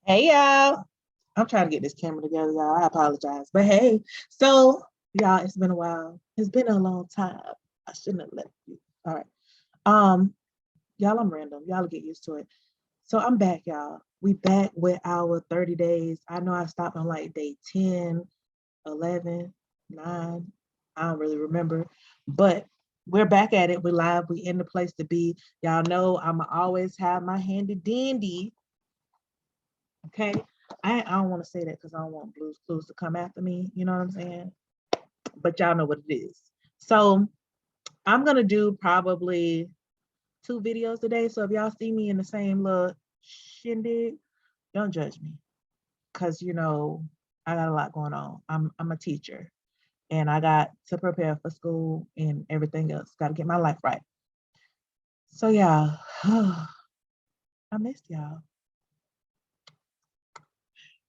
Hey y'all. I'm trying to get this camera together, y'all. I apologize. But hey, so y'all, it's been a while. It's been a long time. I shouldn't have left you. All right. Um, y'all, I'm random. Y'all get used to it. So I'm back, y'all. We back with our 30 days. I know I stopped on like day 10, 11, 9. I don't really remember. But we're back at it. We're live. We in the place to be. Y'all know I'ma always have my handy dandy. Okay. I don't want to say that because I don't want Blues Clues to come after me. You know what I'm saying? But y'all know what it is. So I'm gonna do probably 2 videos today. So if y'all see me in the same little shindig, don't judge me. Cause I got a lot going on. I'm a teacher and I got to prepare for school and everything else. Gotta get my life right. So yeah, I missed y'all.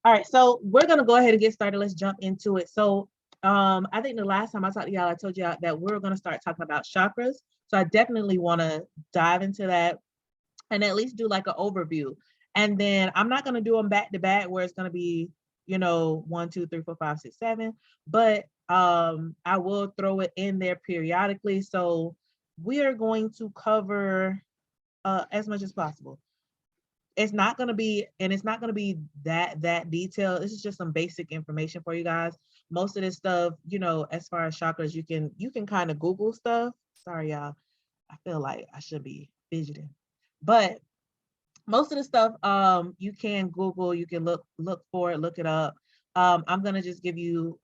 All right, so we're gonna go ahead and get started. Let's jump into it. So I think the last time I talked to y'all, I told y'all that we're gonna start talking about chakras. So I definitely want to dive into that and at least do like an overview. And then I'm not gonna do them back to back where it's gonna be, 1, 2, 3, 4, 5, 6, 7. But I will throw it in there periodically. So we are going to cover as much as possible. It's not going to be, and it's not going to be that detailed. This is just some basic information for you guys. Most of this stuff, as far as chakras, you can kind of Google stuff. Sorry, y'all. I feel like I should be fidgeting, but most of the stuff you can Google, you can look for it, look it up. I'm gonna just give you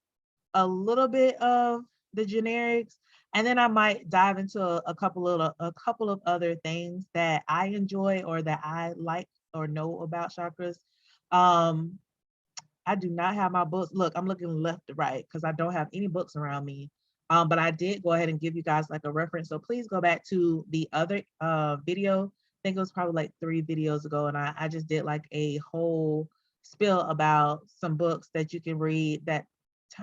a little bit of the generics, and then I might dive into a couple of other things that I enjoy or that I like or know about chakras. Um, I do not have my books. Look, I'm looking left to right because I don't have any books around me. But I did go ahead and give you guys like a reference. So please go back to the other video. I think it was probably like 3 videos ago, and I just did like a whole spill about some books that you can read that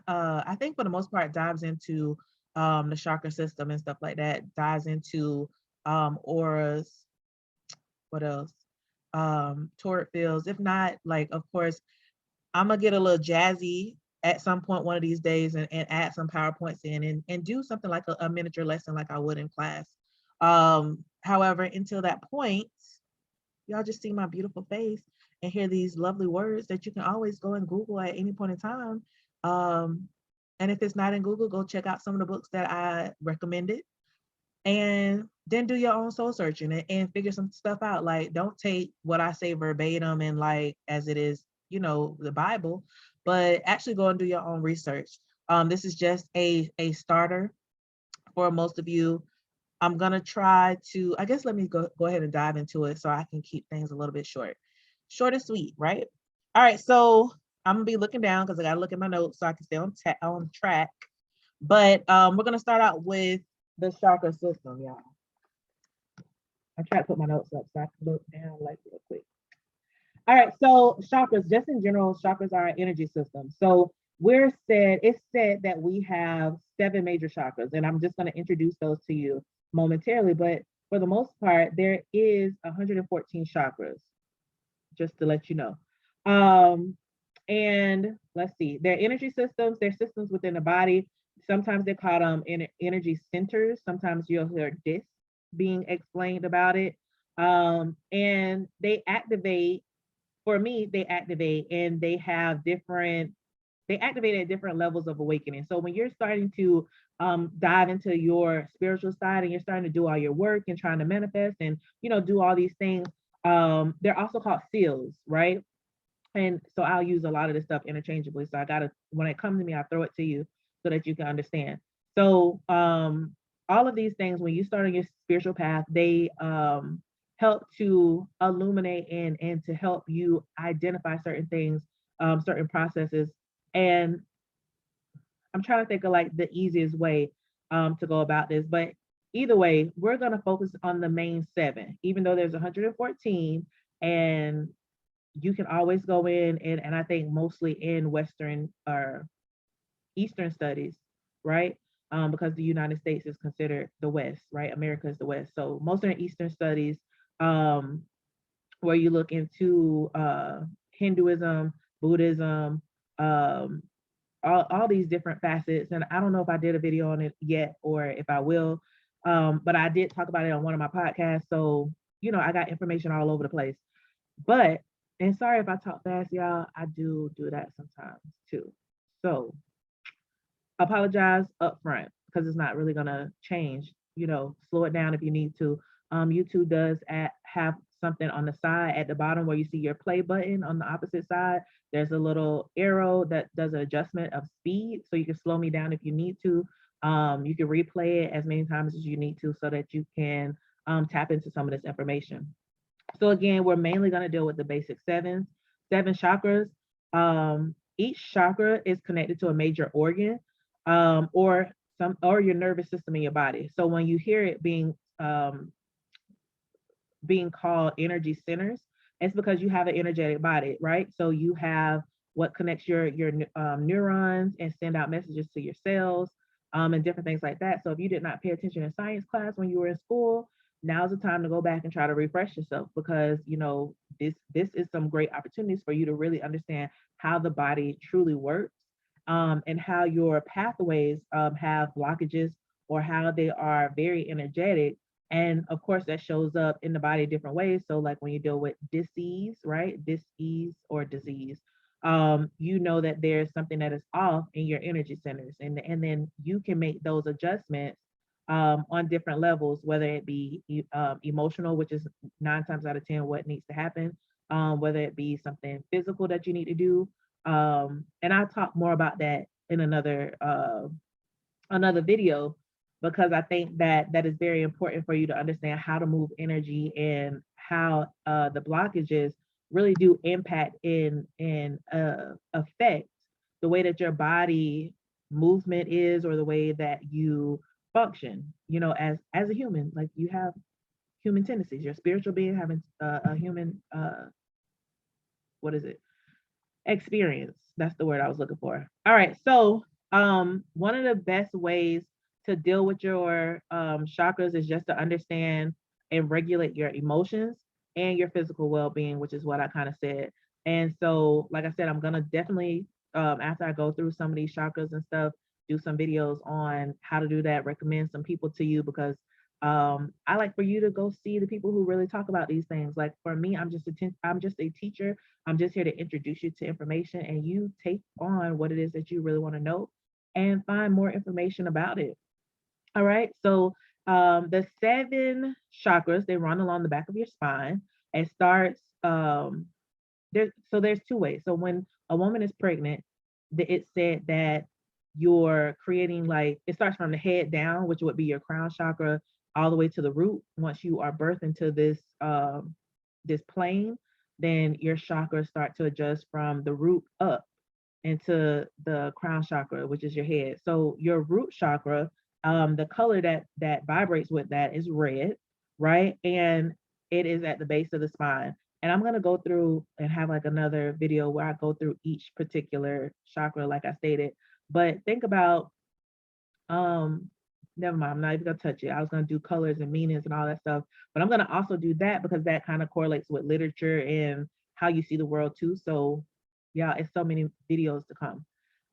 I think for the most part dives into the chakra system and stuff like that, dives into auras, what else? Torrid fields. If not, like of course, I'm gonna get a little jazzy at some point one of these days and add some PowerPoints in and do something like a miniature lesson like I would in class. However, until that point, y'all just see my beautiful face and hear these lovely words that you can always go and Google at any point in time. Um, and if it's not in Google, go check out some of the books that I recommended and then do your own soul searching and figure some stuff out. Like, don't take what I say verbatim and like as it is, the Bible, but actually go and do your own research. This is just a starter for most of you. I'm gonna try to, I guess, let me go ahead and dive into it so I can keep things a little bit short and sweet, right? All right, so I'm gonna be looking down because I gotta look at my notes so I can stay on track. But we're gonna start out with the chakra system, y'all. I try to put my notes up so I can look down like real quick. All right, so chakras, just in general, chakras are an energy system. So it's said that we have 7 major chakras, and I'm just going to introduce those to you momentarily. But for the most part, there is 114 chakras, just to let you know. And let's see, their energy systems, their systems within the body. Sometimes they call them energy centers. Sometimes you'll hear this being explained about it. And they activate, for me, they activate and they activate at different levels of awakening. So when you're starting to dive into your spiritual side and you're starting to do all your work and trying to manifest and, do all these things, they're also called seals, right? And so I'll use a lot of this stuff interchangeably. So when it comes to me, I throw it to you so that you can understand. So all of these things, when you start on your spiritual path, they help to illuminate and to help you identify certain things, certain processes. And I'm trying to think of like the easiest way to go about this, but either way, we're going to focus on the main 7, even though there's 114, and you can always go in and I think mostly in Western or Eastern studies, right? Because the United States is considered the West, right? America is the West. So most are in Eastern studies, where you look into Hinduism, Buddhism, um, all these different facets. And I don't know if I did a video on it yet or if I will, but I did talk about it on one of my podcasts. So, I got information all over the place. But, and sorry if I talk fast, y'all, I do that sometimes too. So apologize up front because it's not really gonna change. Slow it down if you need to. YouTube does have something on the side at the bottom where you see your play button on the opposite side. There's a little arrow that does an adjustment of speed, so you can slow me down if you need to. You can replay it as many times as you need to so that you can tap into some of this information. So again, we're mainly going to deal with the basic seven chakras. Each chakra is connected to a major organ, or your nervous system in your body. So when you hear it being called energy centers, it's because you have an energetic body, right? So you have what connects your neurons and send out messages to your cells, and different things like that. So if you did not pay attention in science class when you were in school, now's the time to go back and try to refresh yourself, because this is some great opportunities for you to really understand how the body truly works, and how your pathways have blockages, or how they are very energetic. And of course, that shows up in the body different ways. So like when you deal with disease, right? Disease or disease, you know that there's something that is off in your energy centers. And then you can make those adjustments on different levels, whether it be emotional, which is 9 times out of 10 what needs to happen, whether it be something physical that you need to do. And I'll talk more about that in another video, because I think that is very important for you to understand how to move energy, and how the blockages really do impact and affect the way that your body movement is, or the way that you function, as a human. Like, you have human tendencies. Your spiritual being having a human what is it? Experience. That's the word I was looking for. All right. So one of the best ways to deal with your chakras is just to understand and regulate your emotions and your physical well-being, which is what I kind of said. And so, like I said, I'm gonna definitely, after I go through some of these chakras and stuff, do some videos on how to do that, recommend some people to you, because I like for you to go see the people who really talk about these things. Like for me, I'm just a teacher. I'm just here to introduce you to information, and you take on what it is that you really want to know and find more information about it. All right. So the 7 chakras, they run along the back of your spine. It starts there's 2 ways. So when a woman is pregnant, it said that you're creating, like, it starts from the head down, which would be your crown chakra, all the way to the root. Once you are birthed into this plane, then your chakras start to adjust from the root up into the crown chakra, which is your head. So your root chakra, the color that vibrates with that is red, right? And it is at the base of the spine. And I'm gonna go through and have like another video where I go through each particular chakra, like I stated. But think about, never mind, I'm not even gonna touch it. I was gonna do colors and meanings and all that stuff, but I'm gonna also do that because that kind of correlates with literature and how you see the world too. So yeah, it's so many videos to come.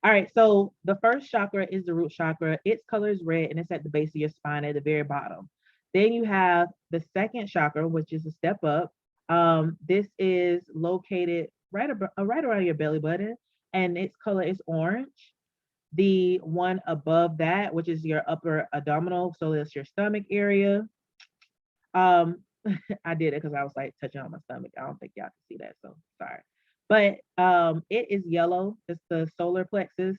All right, so the first chakra is the root chakra. Its color is red, and it's at the base of your spine at the very bottom. Then you have the second chakra, which is a step up. This is located right around your belly button, and its color is orange. The one above that, which is your upper abdominal, so that's your stomach area. Um, I did it because I was like touching on my stomach. I don't think y'all can see that, so sorry. But it is yellow. It's the solar plexus.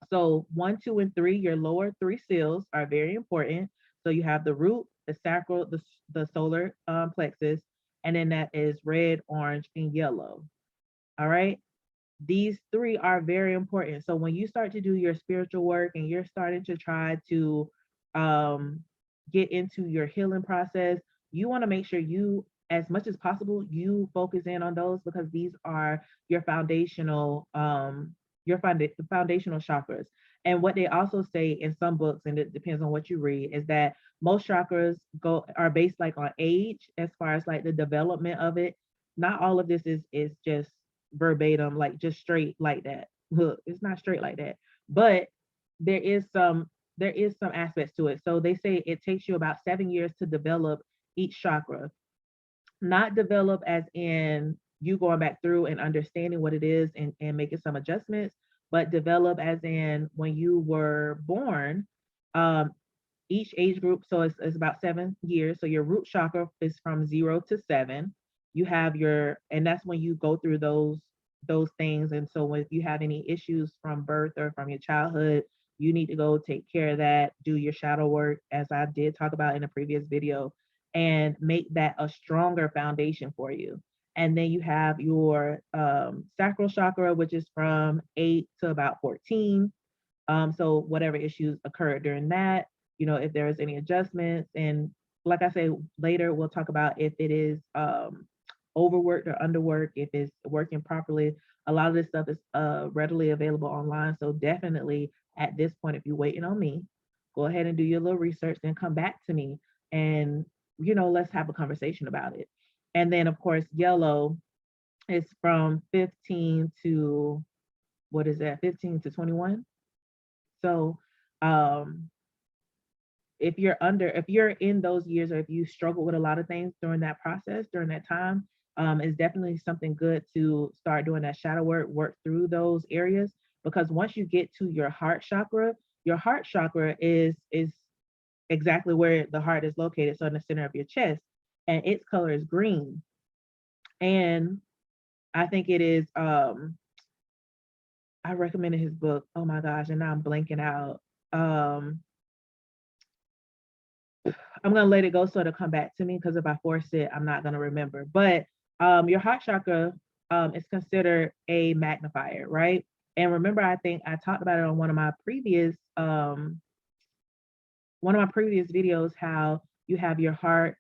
So 1, 2, and 3, your lower 3 seals are very important. So you have the root, the sacral, the solar plexus, and then that is red, orange, and yellow. All right. These 3 are very important. So when you start to do your spiritual work and you're starting to try to get into your healing process, you want to make sure you, as much as possible, you focus in on those, because these are your foundational foundational chakras. And what they also say in some books, and it depends on what you read, is that most chakras are based like on age, as far as like the development of it. Not all of this is just verbatim, like just straight like that. Look, it's not straight like that, but there is some aspects to it. So they say it takes you about 7 years to develop each chakra. Not develop as in you going back through and understanding what it is and making some adjustments, but develop as in when you were born, um, each age group, so it's about 7 years. So your root chakra is from 0 to 7. You have your, and that's when you go through those things. And so if you have any issues from birth or from your childhood, you need to go take care of that, do your shadow work, as I did talk about in a previous video, and make that a stronger foundation for you. And then you have your sacral chakra, which is from 8 to about 14. So whatever issues occurred during that, if there was any adjustments, and like I say, later we'll talk about if it is overworked or underworked, if it's working properly. A lot of this stuff is readily available online. So definitely at this point, if you're waiting on me, go ahead and do your little research and come back to me, and let's have a conversation about it. And then of course, yellow is from 15 to, what is that, 15 to 21. So if you're in those years, or if you struggle with a lot of things during that process, during that time, it's definitely something good to start doing that shadow work through those areas. Because once you get to your heart chakra is exactly where the heart is located, so in the center of your chest, and its color is green. And I think it is, I recommended his book. Oh my gosh, and now I'm blanking out. I'm gonna let it go so it'll come back to me, because if I force it, I'm not gonna remember. But your heart chakra is considered a magnifier, right? And remember, I think I talked about it on one of my previous videos, how you have your heart,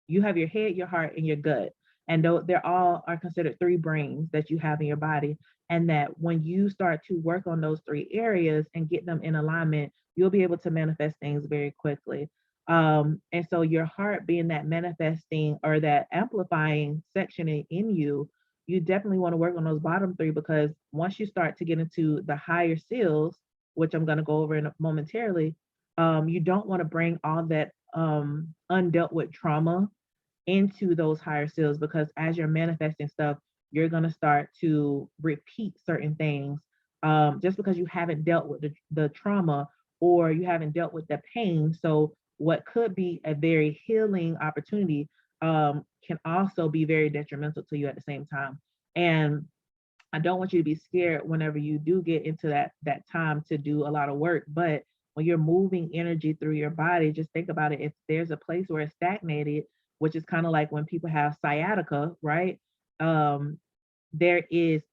you have your head, your heart, and your gut. And they're all are considered three brains that you have in your body. And that when you start to work on those three areas and get them in alignment, you'll be able to manifest things very quickly. And so your heart being that manifesting or that amplifying section in you, you definitely want to work on those bottom three, because once you start to get into the higher seals, which I'm going to go over in momentarily, you don't want to bring all that undealt with trauma into those higher seals, because as you're manifesting stuff, you're going to start to repeat certain things, just because you haven't dealt with the trauma, or you haven't dealt with the pain. So what could be a very healing opportunity can also be very detrimental to you at the same time. And I don't want you to be scared whenever you do get into that time to do a lot of work. But when you're moving energy through your body, just think about it. If there's a place where it's stagnated, which is kind of like when people have sciatica, right? There is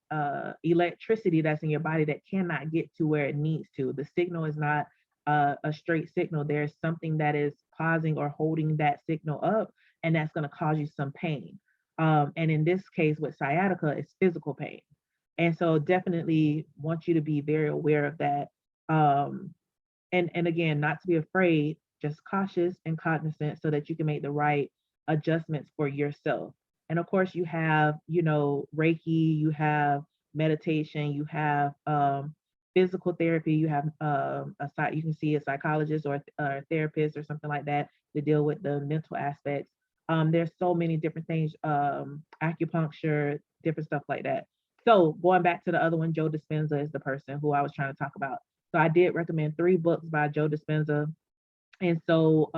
electricity that's in your body that cannot get to where it needs to. The signal is not a straight signal. There's something that is pausing or holding that signal up, and that's going to cause you some pain. And in this case with sciatica, it's physical pain. And so definitely want you to be very aware of that. And again, not to be afraid, just cautious and cognizant, so that you can make the right adjustments for yourself. And of course, you have, Reiki, you have meditation, you have physical therapy, you have you can see a psychologist or a therapist or something like that to deal with the mental aspects. There's so many different things, acupuncture, different stuff like that. So going back to the other one, Joe Dispenza is the person who I was trying to talk about. So I did recommend 3 books by Joe Dispenza. And so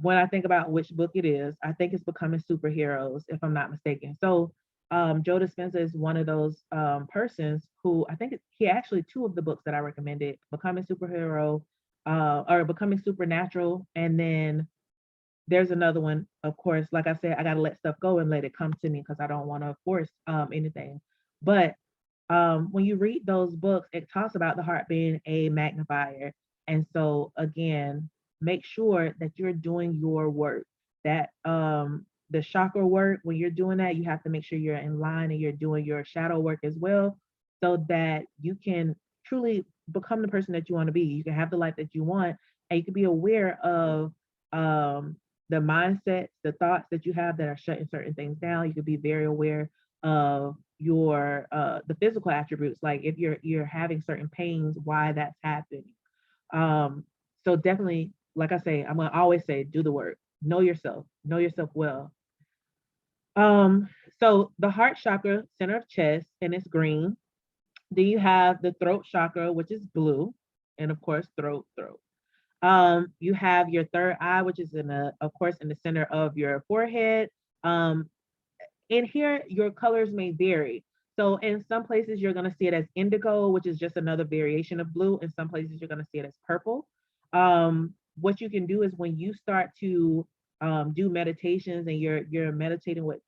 when I think about which book it is, I think it's Becoming Superheroes, if I'm not mistaken. So Joe Dispenza is one of those persons who, I think he actually 2 of the books that I recommended, Becoming Superhero or Becoming Supernatural. And then there's another one, of course, like I said, I got to let stuff go and let it come to me, because I don't want to force anything. But when you read those books, it talks about the heart being a magnifier. And so again, make sure that you're doing your work, that the chakra work, when you're doing that, you have to make sure you're in line and you're doing your shadow work as well, so that you can truly become the person that you want to be. You can have the life that you want, and you can be aware of the mindsets, the thoughts that you have that are shutting certain things down. You can be very aware of your the physical attributes, like if you're having certain pains, why that's happening. Um, so definitely, like I say, I'm gonna always say, do the work. Know yourself well. Um, so the heart chakra, center of chest, and it's green. Then you have the throat chakra, which is blue, and of course, throat. You have your third eye, which is of course, in the center of your forehead. Um, and here your colors may vary. So in some places you're going to see it as indigo, which is just another variation of blue. In some places you're going to see it as purple. What you can do is when you start to do meditations and you're meditating with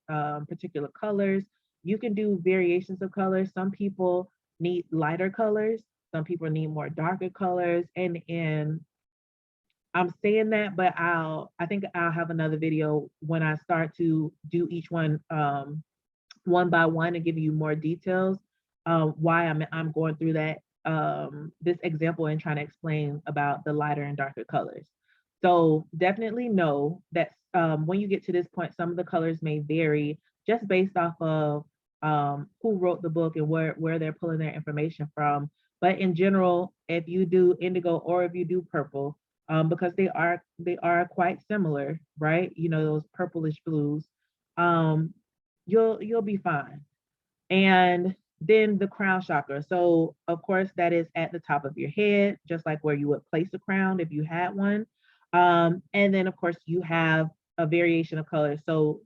particular colors, you can do variations of colors. Some people need lighter colors. Some people need more darker colors. And I'm saying that, but I think I'll have another video when I start to do each one by one and give you more details why I'm going through that this example and trying to explain about the lighter and darker colors. So definitely know that when you get to this point, some of the colors may vary just based off of who wrote the book and where they're pulling their information from. But in general, if you do indigo or if you do purple, because they are quite similar, right? You know, those purplish blues. Um, you'll be fine. And then the crown chakra. So of course that is at the top of your head, just like where you would place a crown if you had one. And then of course you have a variation of colors. So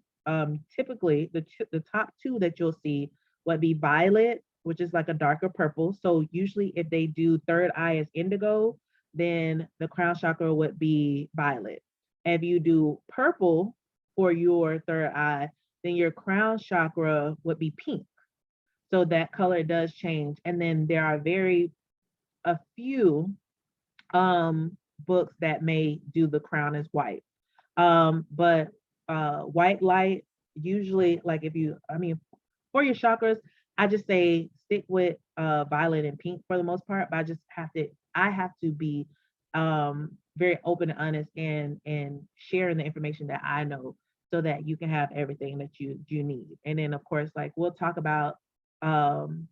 typically the top two that you'll see would be violet, which is like a darker purple. So usually if they do third eye as indigo, then the crown chakra would be violet. If you do purple for your third eye, then your crown chakra would be pink. So that color does change. And then there are a few books that may do the crown as white. But white light, usually, like for your chakras, I just say stick with violet and pink for the most part, but I have to be very open and honest and sharing the information that I know so that you can have everything that you need. And then of course, like we'll talk about um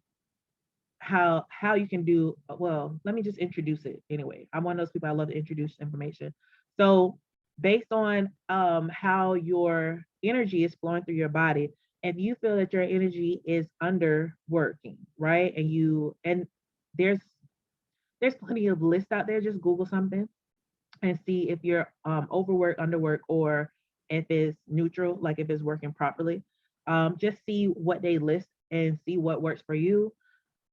how you can do well. Let me just introduce it anyway. I'm one of those people, I love to introduce information. So based on how your energy is flowing through your body, if you feel that your energy is underworking, right, and there's there's plenty of lists out there. Just Google something and see if you're overwork, underwork, or if it's neutral, like if it's working properly. Just see what they list and see what works for you.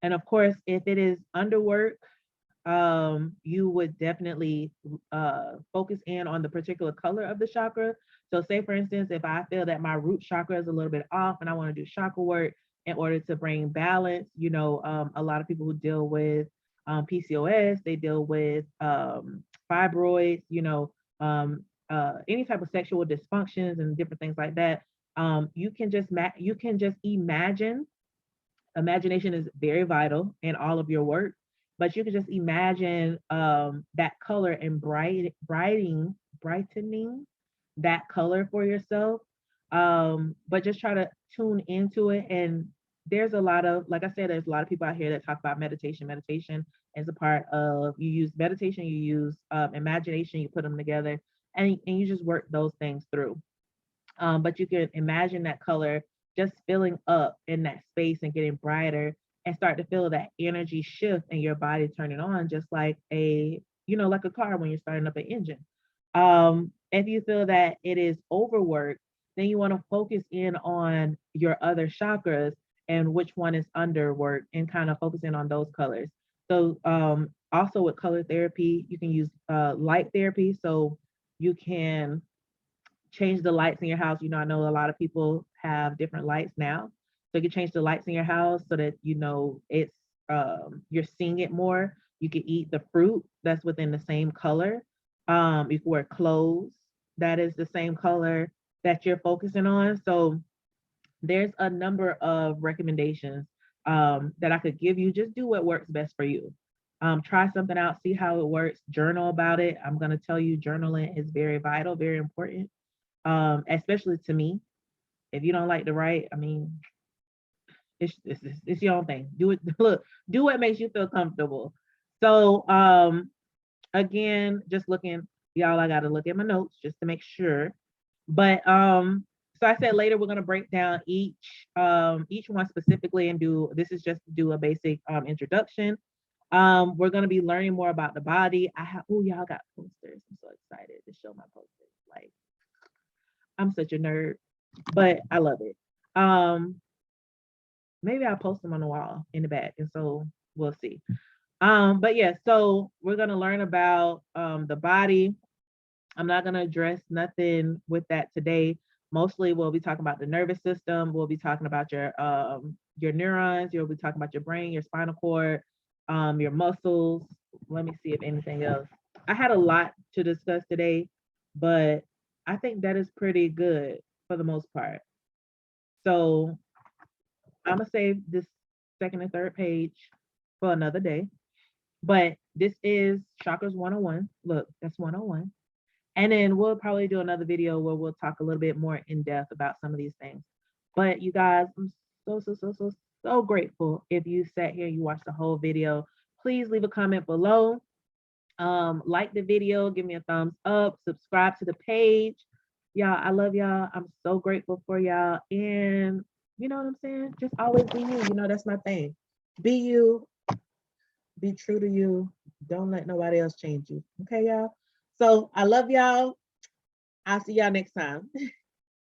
And of course, if it is underwork, you would definitely focus in on the particular color of the chakra. So say for instance, if I feel that my root chakra is a little bit off and I want to do chakra work in order to bring balance, a lot of people who deal with PCOS, they deal with fibroids, any type of sexual dysfunctions and different things like that. You can just imagine. Imagination is very vital in all of your work, but you can just imagine that color and brightening that color for yourself. But just try to tune into it. And there's a lot of, like I said, there's a lot of people out here that talk about meditation. Meditation is a part of, you use meditation, you use imagination, you put them together, and you just work those things through. But you can imagine that color just filling up in that space and getting brighter, and start to feel that energy shift in your body turning on, just like like a car when you're starting up an engine. If you feel that it is overworked, then you want to focus in on your other chakras and which one is underworked, and kind of focusing on those colors. So also with color therapy, you can use light therapy. So you can change the lights in your house. I know a lot of people have different lights now. So you can change the lights in your house so that it's you're seeing it more. You can eat the fruit that's within the same color. You can wear clothes that is the same color that you're focusing on. So there's a number of recommendations that I could give you. Just do what works best for you. Try something out, see how it works, journal about it. I'm going to tell you, journaling is very vital, very important, especially to me. If you don't like to write, It's your own thing. Do it. Look, do what makes you feel comfortable. So again, just looking, y'all, I got to look at my notes just to make sure. But so I said later we're gonna break down each one specifically and do this is just to do a basic introduction. We're gonna be learning more about the body. I have oh y'all got posters. I'm so excited to show my posters. Like I'm such a nerd, but I love it. Maybe I'll post them on the wall in the back, and so we'll see. But yeah, so we're gonna learn about the body. I'm not gonna address nothing with that today. Mostly we'll be talking about the nervous system, we'll be talking about your neurons, you'll be talking about your brain, your spinal cord, your muscles. Let me see if anything else. I had a lot to discuss today, but I think that is pretty good for the most part. So I'm gonna save this second and third page for another day. But this is Chakras 101. Look, that's 101. And then we'll probably do another video where we'll talk a little bit more in depth about some of these things. But you guys, I'm so grateful if you sat here, you watched the whole video. Please leave a comment below. Like the video, give me a thumbs up, subscribe to the page. Y'all, I love y'all. I'm so grateful for y'all. And you know what I'm saying? Just always be you. You know, that's my thing. Be you, be true to you. Don't let nobody else change you. Okay, y'all? So I love y'all. I'll see y'all next time.